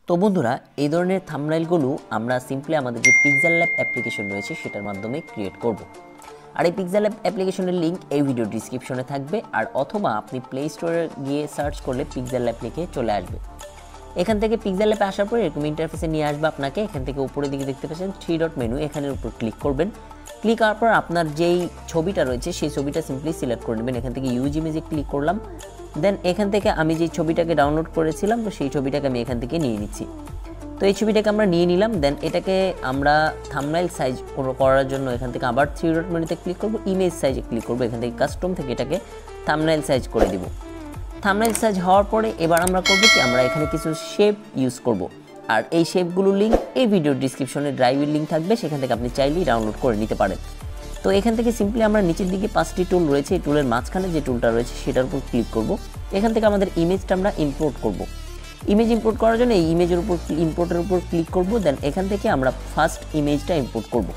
তো বন্ধুরা এই ধরনের থাম্বনেইলগুলো আমরা সিম্পলি আমাদের যে পিক্সেলল্যাব অ্যাপ্লিকেশন রয়েছে সেটার মাধ্যমে ক্রিয়েট করব। আর এই পিক্সেলল্যাব অ্যাপ্লিকেশনের লিঙ্ক এই ভিডিও ডেসক্রিপশনে থাকবে, আর অথবা আপনি প্লে স্টোরে গিয়ে সার্চ করলে পিক্সেলল্যাব লিখে চলে আসবে। এখান থেকে পিক্সেলল্যাবে আসার পরে এরকম ইন্টারফেসে নিয়ে আসবে আপনাকে। এখান থেকে উপরের দিকে দেখতে পাচ্ছেন 3 ডট মেনু, এখানের উপর ক্লিক করবেন। ক্লিক করার পর আপনার যেই ছবিটা রয়েছে সেই ছবিটা সিম্পলি সিলেক্ট করে নেবেন। এখান থেকে ইউজ ইমেজে ক্লিক করলাম। দেন এখান থেকে আমি যে ছবিটাকে ডাউনলোড করেছিলাম তো সেই ছবিটাকে আমি এখান থেকে নিয়ে নিচ্ছি। তো এই ছবিটাকে আমরা নিয়ে নিলাম। দেন এটাকে আমরা থাম্বনেইল সাইজ করার জন্য এখান থেকে আবার 3 ডট মেনুতে ক্লিক করব, ইমেজ সাইজে ক্লিক করব। এখান থেকে কাস্টম থেকে এটাকে থাম্বনেইল সাইজ করে দিব। থাম্বনেইল সাইজ হওয়ার পরে এবার আমরা করব কি, আমরা এখানে কিছু শেপ ইউজ করব। আর এই শেপগুলোর লিঙ্ক এই ভিডিওর ডেসক্রিপশনে ড্রাইভের লিঙ্ক থাকবে, সেখান থেকে আপনি চাইলেই ডাউনলোড করে নিতে পারেন। তো এখান থেকে সিম্পলি আমরা নিচের দিকে 5টি টুল রয়েছে, এই টুলের মাঝখানে যে টুলটা রয়েছে সেটার উপর ক্লিক করব। এখান থেকে আমাদের ইমেজটা আমরা ইম্পোর্ট করব। ইমেজ ইম্পোর্ট করার জন্য এই ইমেজের উপর ইম্পোর্টের উপর ক্লিক করব। দেন এখান থেকে আমরা ফার্স্ট ইমেজটা ইম্পোর্ট করব।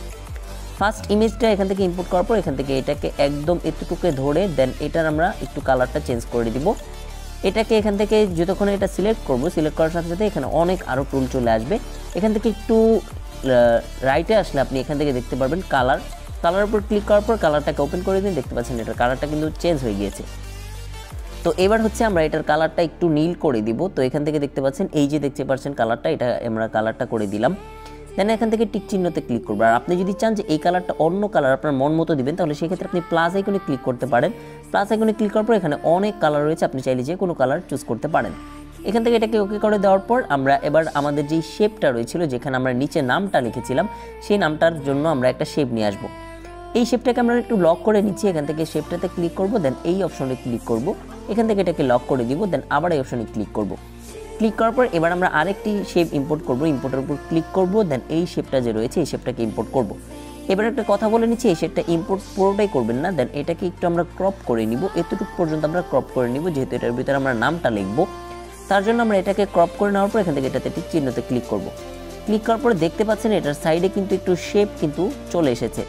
ফার্স্ট ইমেজটা এখান থেকে ইম্পোর্ট করার পর এখান থেকে এটাকে একদম এতটুকু ধরে দেন এটার আমরা একটু কালারটা চেঞ্জ করে দিব। এটাকে এখান থেকে যতক্ষণ এটা সিলেক্ট করব, সিলেক্ট করার সাথে সাথে এখানে অনেক আরও টুল চলে আসবে। এখান থেকে একটু রাইটে আসলে আপনি এখান থেকে দেখতে পারবেন কালার উপর ক্লিক করার পর কালারটাকে ওপেন করে দিন। দেখতে পাচ্ছেন এটার কালারটা কিন্তু চেঞ্জ হয়ে গিয়েছে। তো এবার হচ্ছে আমরা এটার কালারটা একটু নীল করে দিব। তো এখান থেকে দেখতে পাচ্ছেন এই যে দেখতে পাচ্ছেন কালারটা, এটা আমরা কালারটা করে দিলাম। দেন এখান থেকে টিক চিহ্নতে ক্লিক করবো। আর আপনি যদি চান যে এই কালারটা অন্য কালার আপনার মন মতো দিবেন, তাহলে সেক্ষেত্রে আপনি প্লাস আইকনে ক্লিক করতে পারেন। প্লাস আইকনে ক্লিক করার পর এখানে অনেক কালার রয়েছে, আপনি চাইলে যে কোনো কালার চুজ করতে পারেন। এখান থেকে এটাকে ওকে করে দেওয়ার পর আমরা এবার আমাদের যেই শেপটা রয়েছিল, যেখানে আমরা নিচে নামটা লিখেছিলাম, সেই নামটার জন্য আমরা একটা শেপ নিয়ে আসবো। এই শেপটাকে আমরা একটু লক করে নিচ্ছি। এখান থেকে শেপটাতে ক্লিক করব, দেন এই অপশনে ক্লিক করব। এখান থেকে এটাকে লক করে দিব, দেন আবার এই অপশনে ক্লিক করব। ক্লিক করার পর এবার আমরা আরেকটি শেপ ইম্পোর্ট করব। ইম্পোর্টের উপর ক্লিক করব, দেন এই শেপটা যে রয়েছে এই শেপটাকে ইম্পোর্ট করব। এবার একটা কথা বলে নিচ্ছি, এই শেপটা ইম্পোর্ট পুরোটাই করবেন না। দেন এটাকে একটু আমরা ক্রপ করে নিব, এতটুকু পর্যন্ত আমরা ক্রপ করে নিব, যেহেতু এটার ভিতরে আমরা নামটা লিখব। তার জন্য আমরা এটাকে ক্রপ করে নেওয়ার পর এখান থেকে এটাতে টিক চিহ্নতে ক্লিক করব। ক্লিক করার পরে দেখতে পাচ্ছেন এটার সাইডে কিন্তু একটু শেপ কিন্তু চলে এসেছে।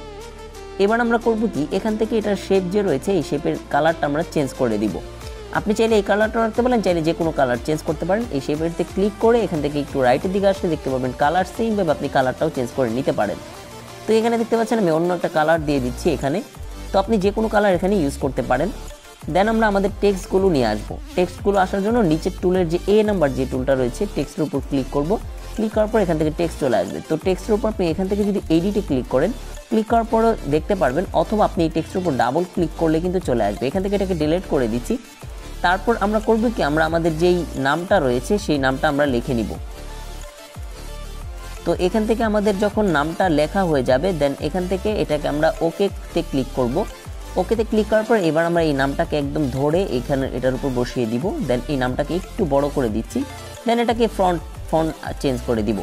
এবার আমরা করব কি, এখান থেকে এটার শেপ যে রয়েছে এই শেপের কালারটা আমরা চেঞ্জ করে দিব। আপনি চাইলে এই কালারটা রাখতে পারেন, চাইলে যে কোনো কালার চেঞ্জ করতে পারেন। এই শেপেরতে ক্লিক করে এখান থেকে একটু রাইটের দিকে আসলে দেখতে পাবেন কালার, সেইমভাবে আপনি কালারটাও চেঞ্জ করে নিতে পারেন। তো এখানে দেখতে পাচ্ছেন আমি অন্য একটা কালার দিয়ে দিচ্ছি এখানে। তো আপনি যে কোনো কালার এখানে ইউজ করতে পারেন। দেন আমরা আমাদের টেক্সটগুলো নিয়ে আসবো। টেক্সটগুলো আসার জন্য নিচের টুলের যে এ নাম্বার যে টুলটা রয়েছে, টেক্সটের উপর ক্লিক করব। ক্লিক করার পর এখান থেকে টেক্সট চলে আসবে। তো টেক্সটের উপর আপনি এখান থেকে যদি এডিটে ক্লিক করেন, ক্লিক করার পরও দেখতে পারবেন, অথবা আপনি এই টেক্সটের উপর ডাবল ক্লিক করলে কিন্তু চলে আসবে। এখান থেকে এটাকে ডিলিট করে দিচ্ছি। তারপর আমরা করব কি, আমরা আমাদের যেই নামটা রয়েছে সেই নামটা আমরা লিখে নিব। তো এখান থেকে আমাদের যখন নামটা লেখা হয়ে যাবে, দেন এখান থেকে এটাকে আমরা ওকেতে ক্লিক করব। ওকেতে ক্লিক করার পর এবার আমরা এই নামটাকে একদম ধরে এখানে এটার উপর বসিয়ে দিব। দেন এই নামটাকে একটু বড় করে দিচ্ছি। দেন এটাকে ফন্ট চেঞ্জ করে দিব।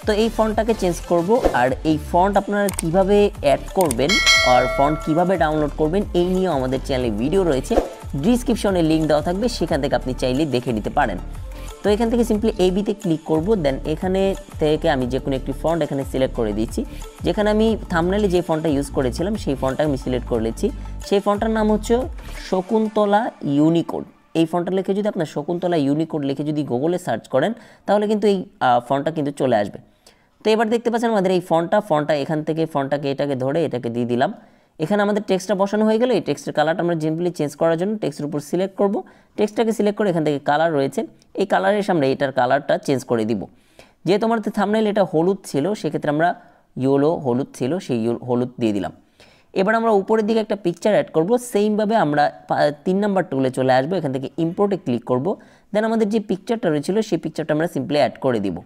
তো এই ফন্টটাকে চেঞ্জ করব। আর এই ফন্ট আপনারা কিভাবে অ্যাড করবেন আর ফন্ট কিভাবে ডাউনলোড করবেন এই নিয়েও আমাদের চ্যানেলে ভিডিও রয়েছে, ডিসক্রিপশনে লিঙ্ক দেওয়া থাকবে, সেখান থেকে আপনি চাইলে দেখে নিতে পারেন। তো এখান থেকে সিম্পলি এবিতে ক্লিক করব। দেন এখানে থেকে আমি যে কোনো একটি ফন্ট এখানে সিলেক্ট করে দিচ্ছি। যেখানে আমি থাম্বনেইলে যে ফন্টটা ইউজ করেছিলাম সেই ফন্টটা আমি সিলেক্ট করে নিচ্ছি। সেই ফন্টটার নাম হচ্ছে শকুন্তলা ইউনিকোড। এই ফন্টটা লিখে যদি আপনার শকুন্তলা ইউনিকোড লিখে যদি গুগলে সার্চ করেন, তাহলে কিন্তু এই ফন্টটা কিন্তু চলে আসবে। তো এবার দেখতে পাচ্ছেন আমাদের এই ফন্টটা এখান থেকে ফন্টটাকে এটাকে ধরে এটাকে দিয়ে দিলাম। এখানে আমাদের টেক্সটটা বসানো হয়ে গেল। এই টেক্সটের কালারটা আমরা সিম্পলি চেঞ্জ করার জন্য টেক্সটের উপর সিলেক্ট করব। টেক্সটটাকে সিলেক্ট করে এখান থেকে কালার রয়েছে, এই কালারের সামনে এটার কালারটা চেঞ্জ করে দিব। যেহেতু আমাদের থাম্বনেইল এটা হলুদ ছিল, সেক্ষেত্রে আমরা হলুদ ছিল, সেই হলুদ দিয়ে দিলাম। এবার আমরা উপরের দিকে একটা পিকচার অ্যাড করব। সেইমভাবে আমরা 3 নাম্বার টুলে চলে আসবো। এখান থেকে ইম্পোর্টে ক্লিক করব। দেন আমাদের যে পিকচারটা রয়েছিল সেই পিকচারটা আমরা সিম্পলি অ্যাড করে দিব।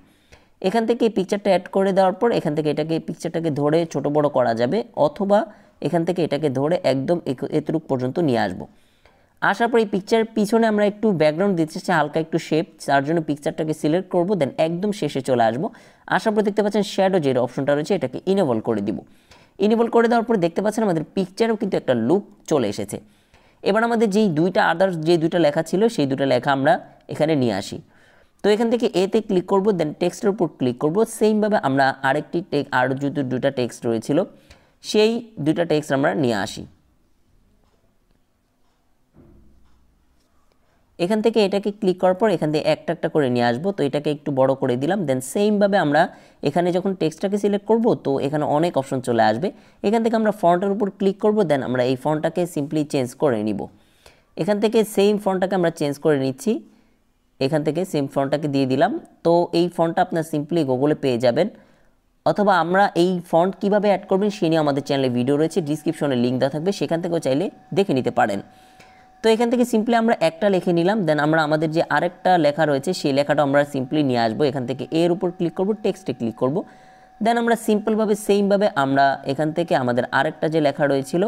এখান থেকে এই পিকচারটা অ্যাড করে দেওয়ার পর এখান থেকে পিকচারটাকে ধরে ছোট বড় করা যাবে, অথবা এখান থেকে এটাকে ধরে একদম এতটুকু পর্যন্ত নিয়ে আসবো। আসার পর এই পিকচার পিছনে আমরা একটু ব্যাকগ্রাউন্ড দিতে চাচ্ছি, হালকা একটু শেপ, তার জন্য পিকচারটাকে সিলেক্ট করব। দেন একদম শেষে চলে আসবো। আসার পর দেখতে পাচ্ছেন শ্যাডো যে অপশনটা রয়েছে এটাকে ইনেবল করে দিব। ইনেবল করে দেওয়ার পর দেখতে পাচ্ছেন আমাদের পিকচারেও কিন্তু একটা লুক চলে এসেছে। এবার আমাদের যেই আদার্স যে দুইটা লেখা ছিল সেই দুটো লেখা আমরা এখানে নিয়ে আসি। তো এখান থেকে এতে ক্লিক করব, দেন টেক্সটের উপর ক্লিক করব। সেইমভাবে আমরা আরও যদি দুটা টেক্সট রয়েছিল সেই দুটা টেক্সট আমরা নিয়ে আসি। এখান থেকে এটাকে ক্লিক করার পর এখান থেকে একটা একটা করে নিয়ে আসবো। তো এটাকে একটু বড় করে দিলাম। দেন সেমভাবে আমরা এখানে যখন টেক্সটটাকে সিলেক্ট করব তো এখানে অনেক অপশন চলে আসবে। এখান থেকে আমরা ফন্টের উপর ক্লিক করব। দেন আমরা এই ফন্টটাকে সিম্পলি চেঞ্জ করে নিব। এখান থেকে সেম ফন্টটাকে আমরা চেঞ্জ করে নিচ্ছি। এখান থেকে সেম ফন্টটাকে দিয়ে দিলাম। তো এই ফন্টটা আপনার সিম্পলি গুগলে পেয়ে যাবেন, অথবা আমরা এই ফন্ট কিভাবে অ্যাড করবেন সে নিয়ে আমাদের চ্যানেলে ভিডিও রয়েছে, ডিসক্রিপশনে লিঙ্ক দেওয়া থাকবে, সেখান থেকেও চাইলে দেখে নিতে পারেন। তো এখান থেকে সিম্পলি আমরা একটা লিখে নিলাম। দেন আমরা আমাদের যে আরেকটা লেখা রয়েছে সেই লেখাটা আমরা সিম্পলি নিয়ে আসবো। এখান থেকে এর উপর ক্লিক করব, টেক্সটে ক্লিক করব। দেন আমরা সিম্পলভাবে সেমভাবে আমরা এখান থেকে আমাদের আরেকটা যে লেখা রয়েছিল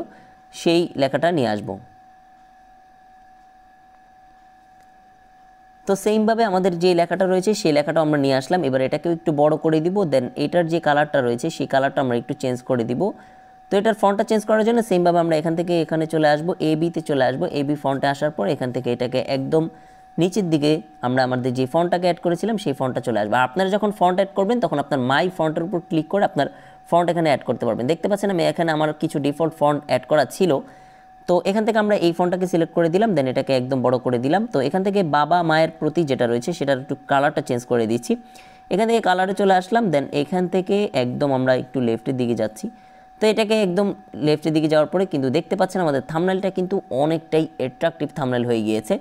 সেই লেখাটা নিয়ে আসবো। তো সেমভাবে আমাদের যে লেখাটা রয়েছে সেই লেখাটা আমরা নিয়ে আসলাম। এবার এটাকেও একটু বড় করে দিব। দেন এটার যে কালারটা রয়েছে সেই কালারটা আমরা একটু চেঞ্জ করে দিব। তো এটার ফন্টটা চেঞ্জ করার জন্য সেমভাবে আমরা এখান থেকে এখানে চলে আসবো, এবিতে চলে আসবো। এবি ফন্টে আসার পর এখান থেকে এটাকে একদম নিচের দিকে আমরা আমাদের যে ফন্টটাকে অ্যাড করেছিলাম সেই ফন্টটা চলে আসবে। আপনারা যখন ফন্ট অ্যাড করবেন তখন আপনার মাই ফন্টের উপর ক্লিক করে আপনার ফন্ট এখানে অ্যাড করতে পারবেন। দেখতে পাচ্ছেন আমি এখানে আমার কিছু ডিফল্ট ফন্ট অ্যাড করা ছিল। তো এখান থেকে আমরা এই ফন্টটাকে সিলেক্ট করে দিলাম। দেন এটাকে একদম বড় করে দিলাম। তো এখান থেকে বাবা মায়ের প্রতি যেটা রয়েছে সেটার একটু কালারটা চেঞ্জ করে দিচ্ছি। এখান থেকে কালারে চলে আসলাম। দেন এখান থেকে একদম আমরা একটু লেফটের দিকে যাচ্ছি। তো এটাকে একদম লেফটের দিকে যাওয়ার পরে কিন্তু দেখতে পাচ্ছেন আমাদের থাম্বনেলটা কিন্তু অনেকটাই অ্যাট্রাকটিভ থাম্বনেল হয়ে গিয়েছে।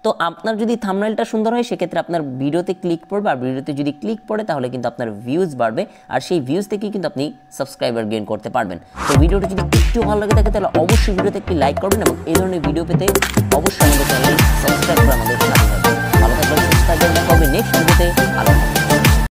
তো আপনার যদি থাম্বনেলটা সুন্দর হয় সেক্ষেত্রে আপনার ভিডিওতে ক্লিক পড়বে, আর ভিডিওতে যদি ক্লিক পড়ে তাহলে কিন্তু আপনার ভিউজ বাড়বে, আর সেই ভিউজ থেকেই কিন্তু আপনি সাবস্ক্রাইবার গেইন করতে পারবেন। তো ভিডিওটা যদি একটু ভালো লাগে থাকে তাহলে অবশ্যই ভিডিওতে একটি লাইক করবেন, এবং এই ধরনের ভিডিও পেতে অবশ্যই আমাদের চ্যানেল সাবস্ক্রাইব করে আমাদের সাথে থাকবেন। ভালো থাকবেন, সুস্থ থাকবেন, দেখা হবে নেক্সট ভিডিওতে। ভালো থাকবেন।